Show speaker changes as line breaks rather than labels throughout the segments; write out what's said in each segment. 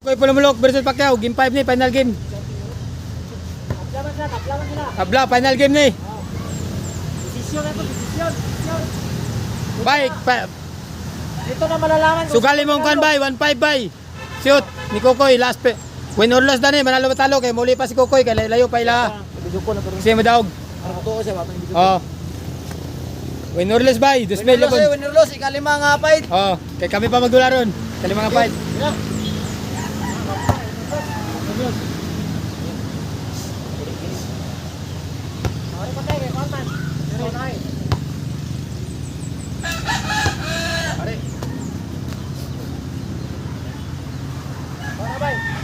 Koy Pulumulok versus Pacquiao, game 5 ni, final game. Tabla, final game ni.
Desisyon na ito, desisyon.
Bye.
Dito na malalaman.
Sugali mong kan bay, 1-5 bay. Shoot ni Kokoy last win or loss dani, manalo matalo kay muli pa si Kokoy kay layo pa ila. Kasi madaog. Oh. Win or loss bay, 2011.
Win or loss, ikalima nga fight.
Oh, kay kami pa magdula ron. Kalima nga fight.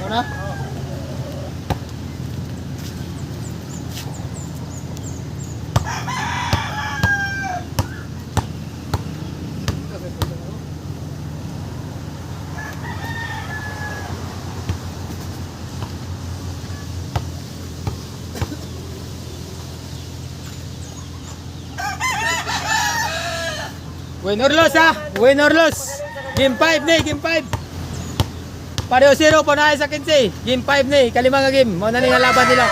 Una?
Win or loss ha? Win or loss. Game 5 ni, game 5. Pareho 0 po na sa 15. Game 5 ni, kalima nga game. Muna ni nga laban nila.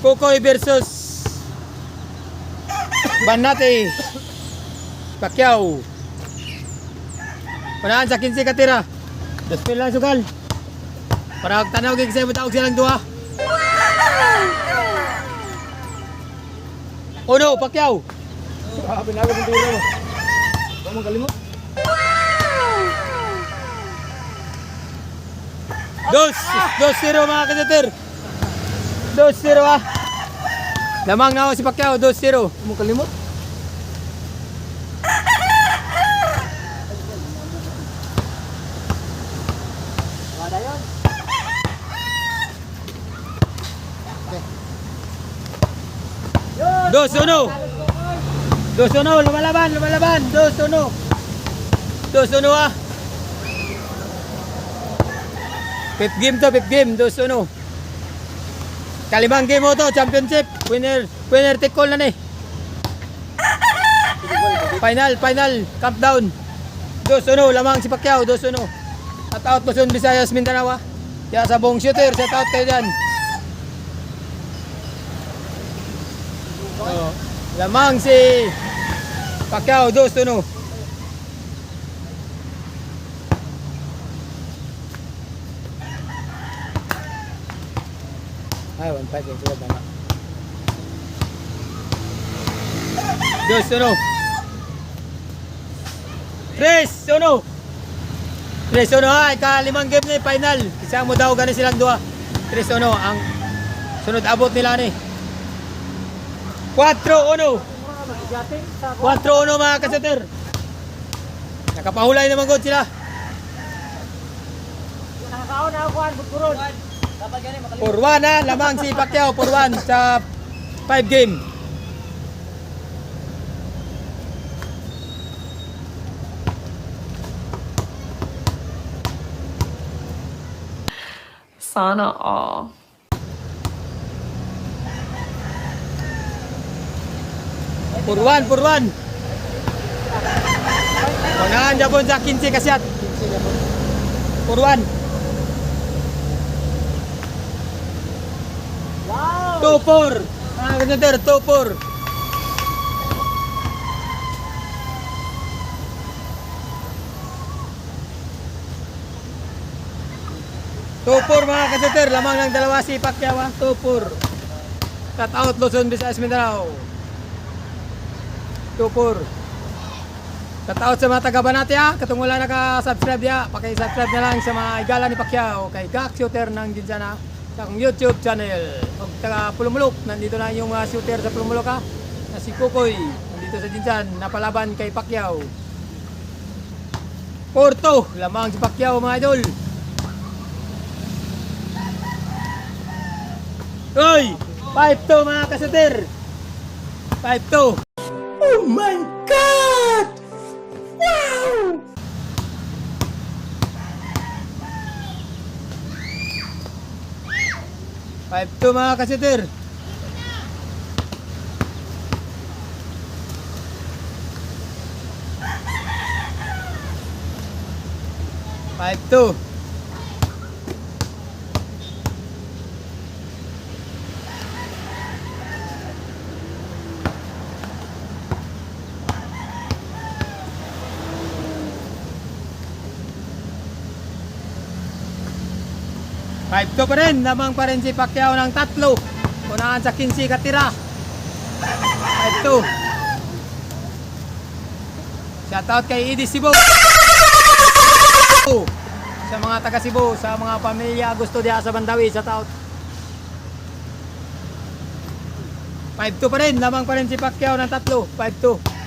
Kokoy versus Banate Pacquiao. Panahan sa 15 katira. 2 lang sugal. Para tanaw kay kasi matawag silang duha. Uno, Pacquiao.
Binago ng tiro. Huwag mong kalimot.
Dos 0 mga kasatir. 2-0 ah. Lamang na ako si Pacquiao, 2-0.
Huwag mong kalimot. Wala yun.
2-1. 2-1, lumalaban, 2-1. 2-1 ah. Fifth game to, 2-1. Kalimang game mo to, championship. Winner take all na ni. Final, countdown. 2-1, lamang si Pacquiao, 2-1. At out Luzon, Visayas, Mindanao. Kaya sa buong shooter, set out kayo dyan. Lamang si Pacquiao, 2-1. Ay, 1-5 yung sila tama. 2-1. 3-1. 3-1 ha, ikalimang game na final. Isa mo daw gani silang dua. 3-1 ang sunod abot nila ni. 4-1. 4-1 mga kasater. Nakapahulay naman god sila.
Nakakaon na ako, Bugburon.
4-1 ha, lamang si Pacquiao, 4-1 sa 5 game.
Sana all.
Purwan. Unahan Japon sa 15 kasyat. Purwan.
Wow!
2-4. Ah, ganyan 2-4. Mga kasater, lamang ng dalawa si Pacquiao, 2-4. Cut out Luzon, Visayas, Mindanao. 2-4. Cut out sa mga taga-Banate ha. Katong wala naka-subscribe ya, paki-subscribe na lang sa mga igala ni Pacquiao kay Gak Shooter ng Jinsana sa akong YouTube channel. O taga Pulumulok, nandito na yung shooter sa Pulumulok ha. Na si Kokoy, nandito sa Jinsan, napalaban kay Pacquiao. 4-2, lamang si Pacquiao mga idol. Uy! 5-2 mga kasatir! 5-2! Oh my God! Wow! 5-2 mga kasatir! 5-2. Five to pa rin, lamang pa rin si Pacquiao ng 3. Unahan sa 15 katira. 5-2. Shoutout kay Edie Cebu. Sa mga taga Cebu, sa mga pamilya gusto diya sa Bandawi, shoutout. 5-2 pa rin, lamang pa rin si Pacquiao ng 3. 5-2.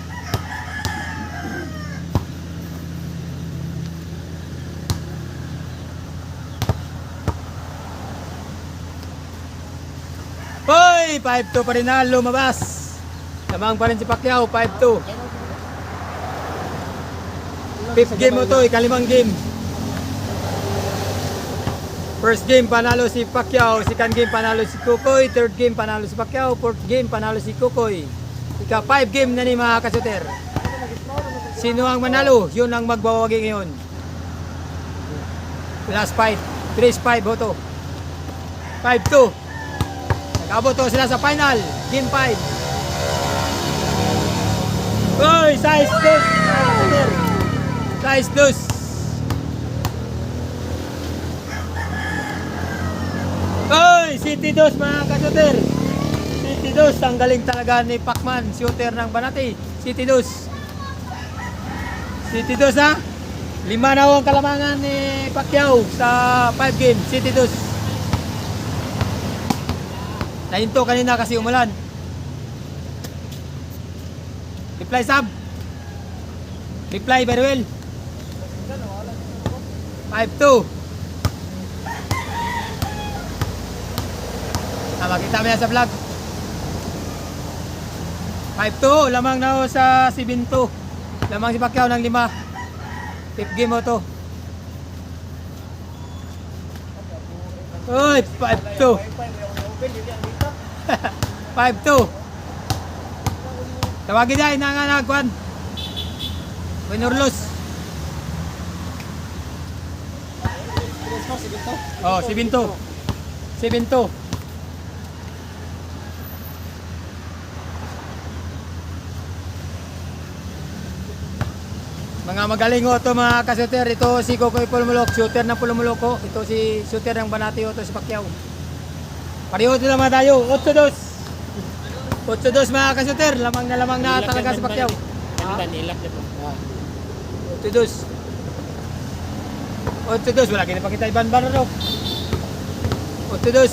Hoy! 5-2 pa rin na lumabas. Lamang pa rin si Pacquiao, 5-2. Fifth game mo to, ikalimang game. First game panalo si Pacquiao, second game panalo si Kukoy, third game panalo si Pacquiao, fourth game panalo si Kukoy. Ika 5 game na ni mga kasuter. Sino ang manalo? Yun ang magbawagi ngayon. Last fight, 3-5 hoto. 5-2. Nag-aboto sila sa final, game 5. Uy, size 2. Size 2. Uy, City 2 mga kasuter. City 2, ang galing talaga ni Pacman, shooter ng Banati. City 2. City 2 ha. 5 na ang kalamangan ni Pacquiao sa 5 game. City 2. Nahinto kanina kasi umulan. Reply sub. Reply very well. 5-2. Makita mo yan sa vlog. 5-2. Lamang na ako sa 7-2. Lamang si Pacquiao ng 5. Fifth game mo to. Uy, 5-2. 5-2. Tawagin niya, inanganagwan. Win or lose. Oh, 7-2. 7-2. Mga magaling ho ito mga kasuter. Ito si Kukoy Pulmulok, shooter ng Pulmuloko. Ito si shooter ng Banati ho, ito si Pacquiao. Pareho ito naman tayo, 8-2. 8-2 mga kasuter, lamang na talaga si Pacquiao. 8-2. 8-2, wala kita pakita ibang baro. 8-2.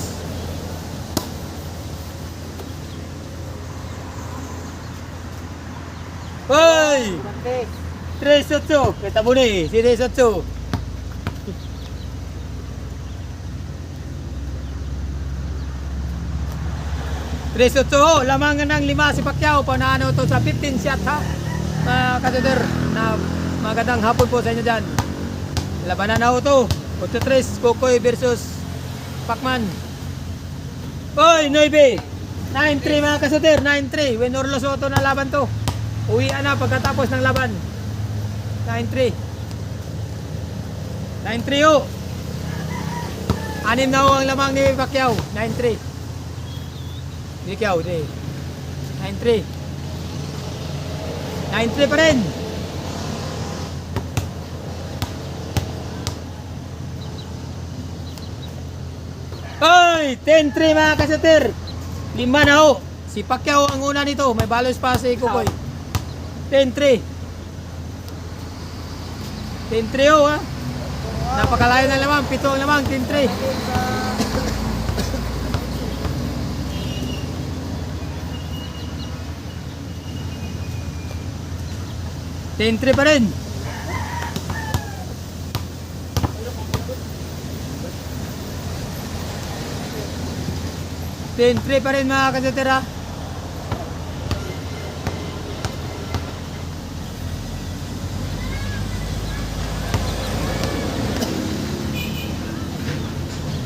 Hoy! 3-8. Kita mo ni, si 3-8. Resoto, lamang ng 5 si Pacquiao. Panalo to sa 15 shot ha. Mga kasuter, na magandang hapon po sa inyo dyan. Labanan na to. 8-3, Kukoy versus Pacman. Oy, 9. 9-3 mga kasuter, 9-3. Win or lose to na laban to. Uwian na pagkatapos ng laban. 9-3. 9-3 ho. 6 na ho ang lamang ni Pacquiao. 9-3. Pacquiao, 9-3. 9-3 pa rin. Oy, 10-3 mga kasuter. 5 na ho. Si Pacquiao ang una nito. May balos pa si Kukoy. 10-3. 10-3 ho ha. Napakalayo na lamang. 7 ang lamang. 10-3. 10-3 pa rin. Ten-3 pa rin mga kasutera.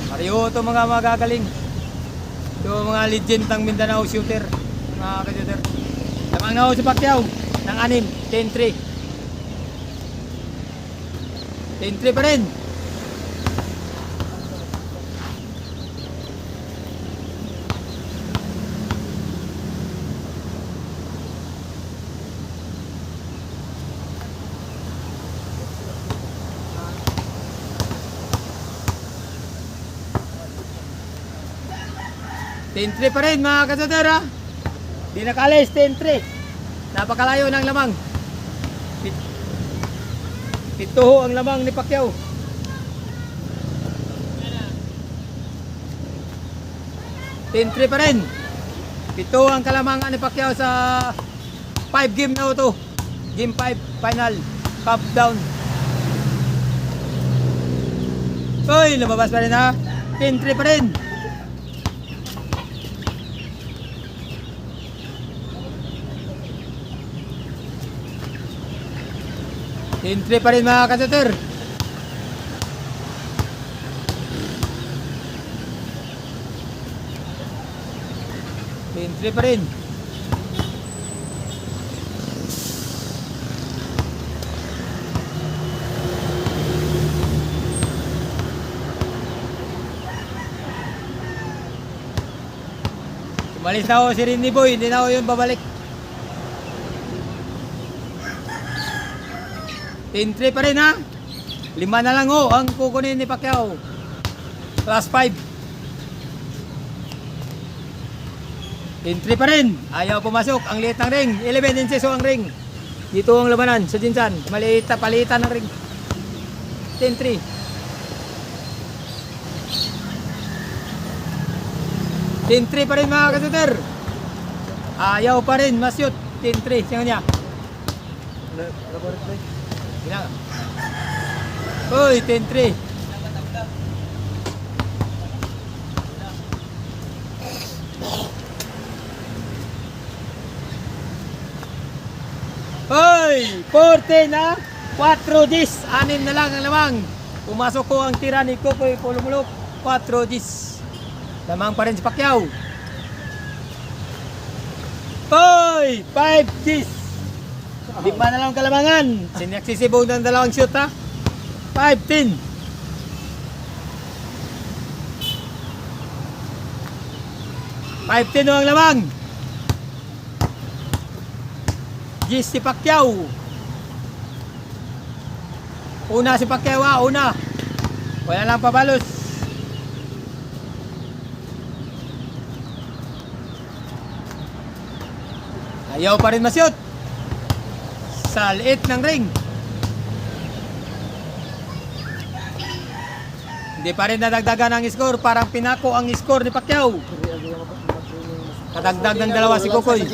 Pareho ito mga magagaling. Ito mga legend ng Mindanao shooter mga kasutera. Lamang na ako si Pacquiao ng 6, 10-3. 10-3 pa rin. Ten-3 pa rin mga kasader ha. Di nakalis, 10-3. Napakalayo ng lamang. Pito ang lamang ni Pacquiao. Ten-3 pa rin. Pito ang kalamangan ni Pacquiao sa 5 game na ito. Game 5, final, countdown. Uy, lumabas pa rin ha. 10-3 pa rin. Entry pa rin mga kasater. Entry pa rin. Umalis na ako si Rinny Boy, hindi na ako yung babalik. 10-3 pa rin ha. 5 na lang ho ang kukunin ni Pacquiao. Plus 5. 10-3 pa rin. Ayaw pumasok. Ang liit ng ring. 11 inches ho ang ring. Dito ang labanan sa Jinsan. Maliit, palitan ng ring. 10-3. 10-3 pa rin mga kasuter. Ayaw pa rin masyot. 10-3. Siya niya. Bilang. Uy, 10-3. Uy, 14 ha. 4 dis. 6 na lang ang lamang. Pumasok ko ang tira ni Kokoy Pulumulok. 4 dis. Lamang pa rin si Pacquiao. Uy, 5 dis. 5 na lang kalamangan. Sinaksisibong ng dalawang shoot ha. 5-10. 5-10 ang lamang. Gis si Pacquiao. Una si Pacquiao ha. Una. Wala lang pabalos. Ayaw pa rin masyot. Sa liit ng ring. Hindi pa rin nadagdagan ang score. Parang pinako ang score ni Pacquiao. Kadagdag ng dalawa si Kokoy.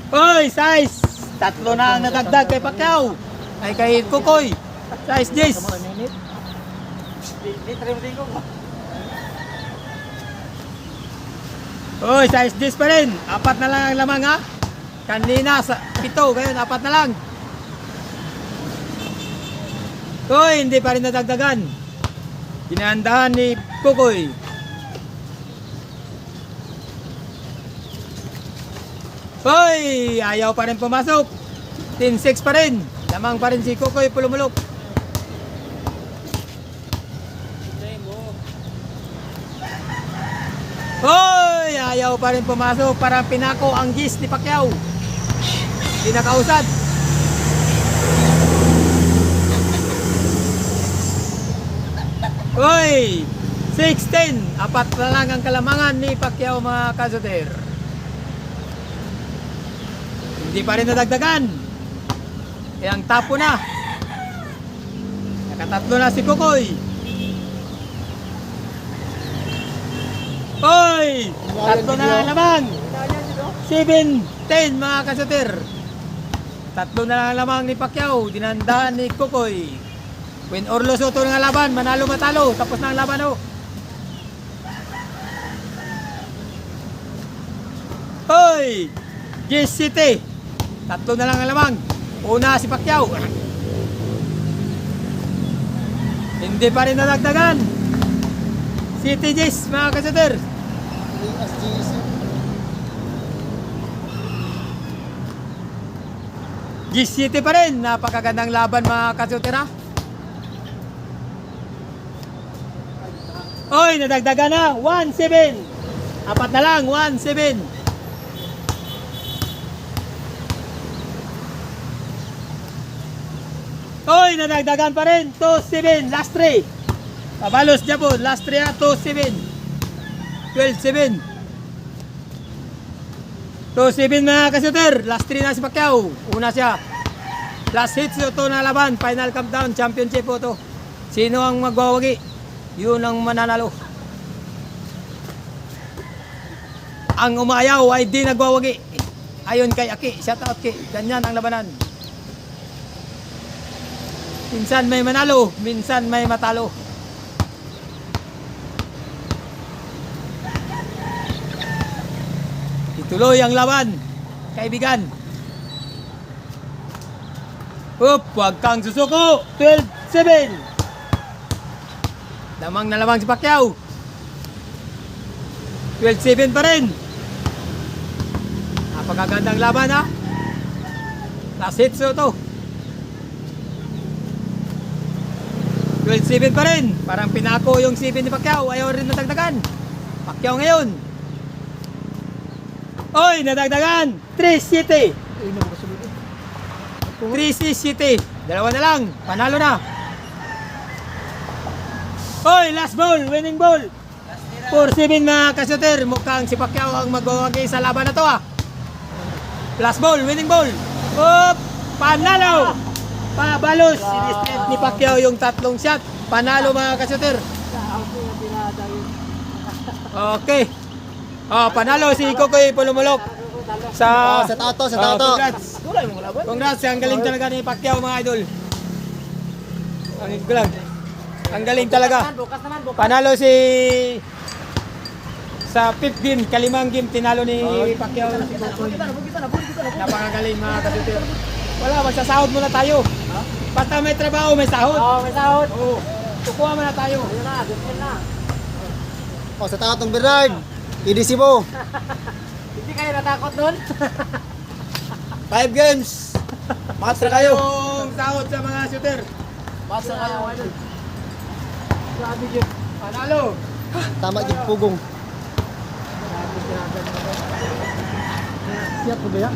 Uy, size! 3 na ang nadagdag kay Pacquiao. Ay kay Kokoy. Size 10. Uy, size 10 pa rin. 4 na lang ang lamang ha. Kanina sa 7, ngayon 4 na lang. Uy, hindi pa rin nadagdagan. Ginahandahan ni Kokoy. Uy, ayaw pa rin pumasok. 10-6 pa rin. Lamang pa rin si Kokoy Pulumulok. Uy, ayaw pa rin pumasok. Parang pinako ang gis ni Pacquiao. Hindi nakausad. Uy, 6-10. 4 na lang ang kalamangan ni Pacquiao mga kasoter. Hindi pa rin nadagdagan. Yang tapo na. Nakatatlo na si Kokoy. Uy, 3 na lang lamang. 7-10 mga kasoter. 3 na lang lamang ni Pacquiao. Dinandahan ni Kokoy. Win or lose ito ng laban. Manalo matalo. Tapos na ang laban o. Uy, Gis City. 3 na lang ang lamang. Una si Pacquiao. Hindi pa rin nadagdagan. City Gis mga kasoter. G7 pa rin. Napakagandang laban mga ka-shooter ha. Oy, nadagdagan na. 1-7. Apat na lang. 1-7. Oy, nadagdagan pa rin. 2-7. Last 3. Pabalos dyan po. Last 3 ha. 2-7. 12-7. 2-7 mga ka-shooter. Last 3 na si Pacquiao. Una siya. Last hits ito na laban. Final countdown. Championship po ito. Sino ang magwawagi? Yun ang mananalo. Ang umayaw ay di nagwawagi. Ayon kay Aki. Shout out Ki. Ganyan ang labanan. Minsan may manalo. Minsan may matalo. Ituloy ang laban. Kaibigan. Up, huwag kang susuko. 12-7. Lamang na lamang si Pacquiao. 12-7 pa rin. Napakagandang laban ha. Last hits ito. 12-7 pa rin. Parang pinako yung 7 ni Pacquiao. Ayaw rin nadagdagan. Pacquiao ngayon. Oy, nadagdagan. 3-7. 3-7. Dalawa na lang. Panalo na. Oy, last ball. Winning ball. 4-7 mga ka-shooter. Mukhang si Pacquiao ang magwawagi sa laban na to ah. Last ball. Winning ball. Up. Panalo. Pabalos. Sinistrip ni Pacquiao yung tatlong shot. Panalo mga ka-shooter. Okay. Panalo si Kokoy Pulumulok sa
Sa tao to, sa tao to.
Congrats. Congrats, ang galing talaga ni Pacquiao mga idol. Ang galing. Ang galing talaga. Panalo si sa 5th game, kalimang game tinalo ni Pacquiao si Kokoy. Napakagaling mga ka-shooter. Wala, magsasahod muna tayo. Basta may trabaho, may sahod.
May sahod.
Oo. Kukuha muna tayo.
Ayun na, gusto na.
Sa tao tong Bernard. EDC mo.
Hindi kayo natakot doon?
5 games. Match na kayo.
Yung sahod sa mga shooter.
Basta kayo, idol. Grabe yun.
Panalo.
Tama yung pugong.
Siya po ba yan?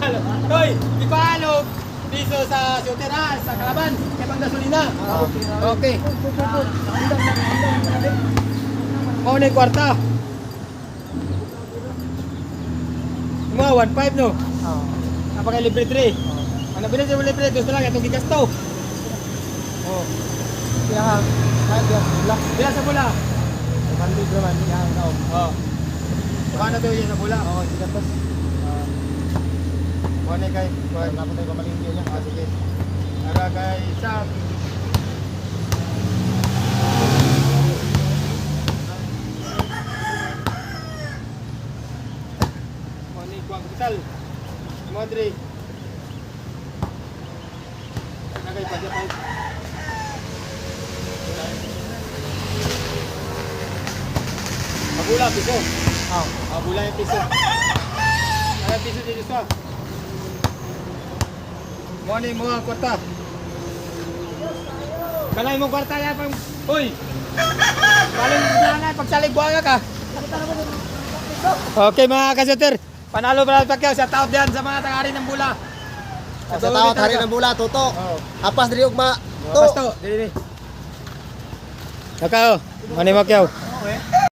Hoy, di pa halog. Piso sa shooter ha, sa kalaban. Kaya pang gasolina. Okay. Mauna yung kwarta. Mga 1.5 no?
Oo.
Napaka libre 3. Ang nabilis yung libre, gusto lang itong gigas to. Oh.
Kaya nga, kahit yan, black.
Bila sa pula.
Bandit naman, yan, no.
Oh. Paano to yun sa pula?
Oo, sige to.
Paano kay?
Dapat tayo kamalingki niya.
Sige. Para kay Sam. Moni Kuang Vital. Madre. Nagay pa dyan. Abula piso. Abula yung piso. Ay piso dito sa. Moni mga kwarta. Balay mo kwarta yan pang. Uy. Balay mo na pagsalig buwaga ka. Okay mga ka-shooter. Panalo para Pacquiao sa tao diyan sa mga tagari ng bula.
Sa tao hari ng bula tuto.
Oo.
Apas diri ugma.
Pasto, dili. Kakao, Manny Pacquiao.
Okay.